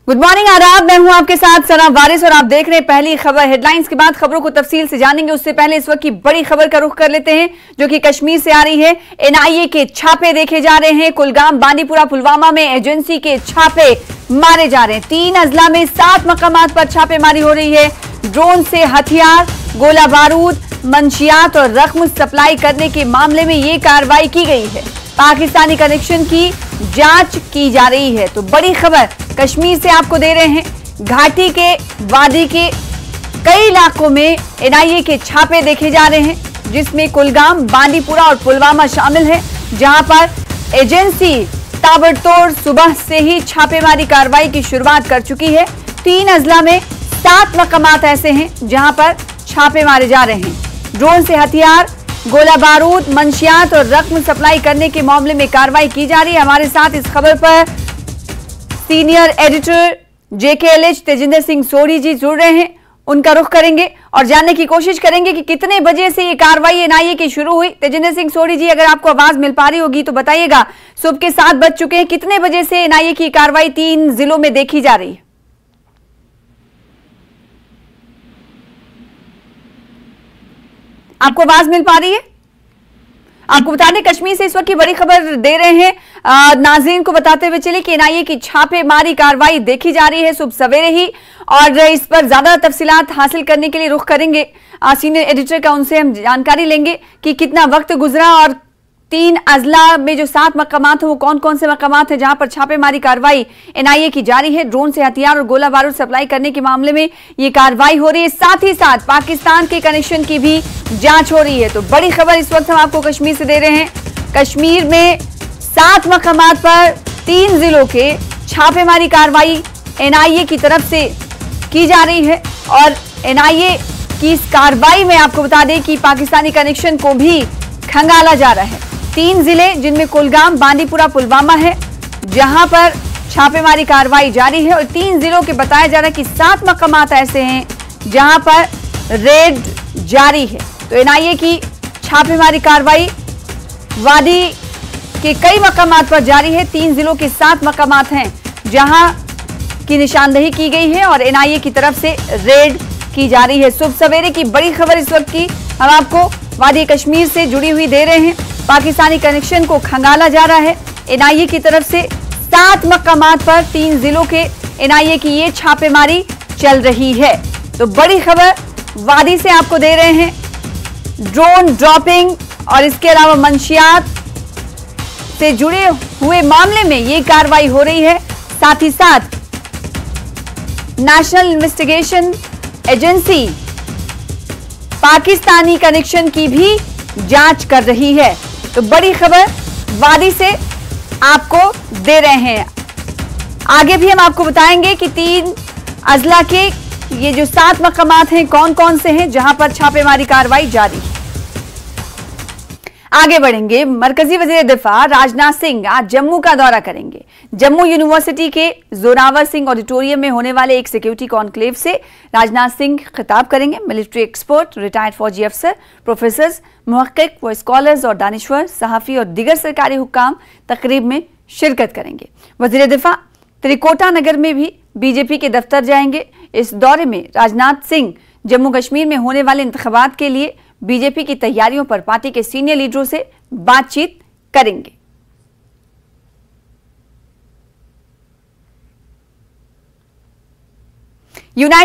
Good morning आदाब, मैं हूं आपके साथ सना वारिस और आप देख रहे हैं पहली खबर। हेडलाइंस के बाद खबरों को तफसील से जानेंगे। उससे पहले इस वक्त की बड़ी खबर का रुख कर लेते हैं जो कि कश्मीर से आ रही है। एनआईए के छापे देखे जा रहे हैं। कुलगाम, बांदीपुरा, पुलवामा में एजेंसी के छापे मारे जा रहे हैं। 3 अजला में 7 मकामात पर छापेमारी हो रही है। ड्रोन से हथियार, गोला बारूद, मंशियात और रकम सप्लाई करने के मामले में ये कार्रवाई की गई है। पाकिस्तानी कनेक्शन की जांच की जा रही है। तो बड़ी खबर कश्मीर से आपको दे रहे हैं। घाटी के वादी के कई इलाकों में एनआईए के छापे देखे जा रहे हैं, जिसमें कुलगाम, बांदीपुरा और पुलवामा शामिल है, जहां पर एजेंसी ताबड़तोड़ सुबह से ही छापेमारी कार्रवाई की शुरुआत कर चुकी है। 3 अजला में 7 मकामात ऐसे हैं जहां पर छापे मारे जा रहे हैं। ड्रोन से हथियार, गोला बारूद, मंशियात और रकम सप्लाई करने के मामले में कार्रवाई की जा रही है। हमारे साथ इस खबर पर senior editor JKLH Tejinder Singh Sodhi ji जुड़ रहे हैं। उनका रुख करेंगे और जानने की कोशिश करेंगे कि कितने बजे से ये कार्रवाई एनआईए की शुरू हुई। तेजिंदर सिंह सोढ़ी जी, अगर आपको आवाज मिल पा रही होगी तो बताइएगा। सुबह के 7 बज चुके हैं, कितने बजे से एनआईए की कार्रवाई 3 जिलों में देखी जा रही है? आपको आवाज मिल पा रही है? आपको बता दें, कश्मीर से इस वक्त की बड़ी खबर दे रहे हैं। नाज़रीन को बताते हुए चले कि एनआईए की छापेमारी कार्रवाई देखी जा रही है सुबह सवेरे ही, और इस पर ज्यादा तफसीलात हासिल करने के लिए रुख करेंगे सीनियर एडिटर का। उनसे हम जानकारी लेंगे कि कितना वक्त गुजरा और 3 अजला में जो 7 मकामात हैं वो कौन कौन से मकामात हैं जहां पर छापेमारी कार्रवाई एनआईए की जारी है। ड्रोन से हथियार और गोला बारूद सप्लाई करने के मामले में ये कार्रवाई हो रही है। साथ ही साथ पाकिस्तान के कनेक्शन की भी जांच हो रही है। तो बड़ी खबर इस वक्त हम आपको कश्मीर से दे रहे हैं। कश्मीर में 7 मकामात पर 3 जिलों के छापेमारी कार्रवाई एनआईए की तरफ से की जा रही है, और एनआईए की इस कार्रवाई में आपको बता दें कि पाकिस्तानी कनेक्शन को भी खंगाला जा रहा है। 3 जिले जिनमें कुलगाम, बांदीपुरा, पुलवामा है, जहां पर छापेमारी कार्रवाई जारी है, और 3 जिलों के बताया जा रहा है कि 7 मकामात ऐसे हैं जहां पर रेड जारी है। तो एनआईए की छापेमारी कार्रवाई वादी के कई मकामात पर जारी है। 3 जिलों के 7 मकामात हैं जहां की निशानदेही की गई है और एनआईए की तरफ से रेड की जा रही है। सुबह सवेरे की बड़ी खबर इस वक्त की हम आपको वादी कश्मीर से जुड़ी हुई दे रहे हैं। पाकिस्तानी कनेक्शन को खंगाला जा रहा है। एनआईए की तरफ से 7 मकामात पर 3 जिलों के एनआईए की ये छापेमारी चल रही है। तो बड़ी खबर वादी से आपको दे रहे हैं। ड्रोन ड्रॉपिंग और इसके अलावा मंशियात से जुड़े हुए मामले में ये कार्रवाई हो रही है। साथ ही साथ national investigation agency Pakistani connection की भी जांच कर रही है। तो बड़ी खबर वादी से आपको दे रहे हैं। आगे भी हम आपको बताएंगे कि 3 अजला के ये जो 7 मकामात हैं कौन कौन से हैं जहां पर छापेमारी कार्रवाई जारी है। आगे बढ़ेंगे। मरकजी वजीर दिफा राजनाथ सिंह आज जम्मू का दौरा करेंगे। जम्मू यूनिवर्सिटी के जोरावर सिंह ऑडिटोरियम में होने वाले एक सिक्योरिटी कॉन्क्लेव से राजनाथ सिंह खिताब करेंगे। मिलिट्री एक्सपर्ट, रिटायर्ड फौजी अफसर, प्रोफेसर्स, मुहक्किक व स्कॉलर्स और दानिश्वर, सहाफ़ी और दीगर सरकारी हुक्काम तकरीब में शिरकत करेंगे। वजीर दिफा त्रिकोटा नगर में भी बीजेपी के दफ्तर जाएंगे। इस दौरे में राजनाथ सिंह जम्मू कश्मीर में होने वाले इंतखाबात के लिए बीजेपी की तैयारियों पर पार्टी के सीनियर लीडरों से बातचीत करेंगे। यूनाइटेड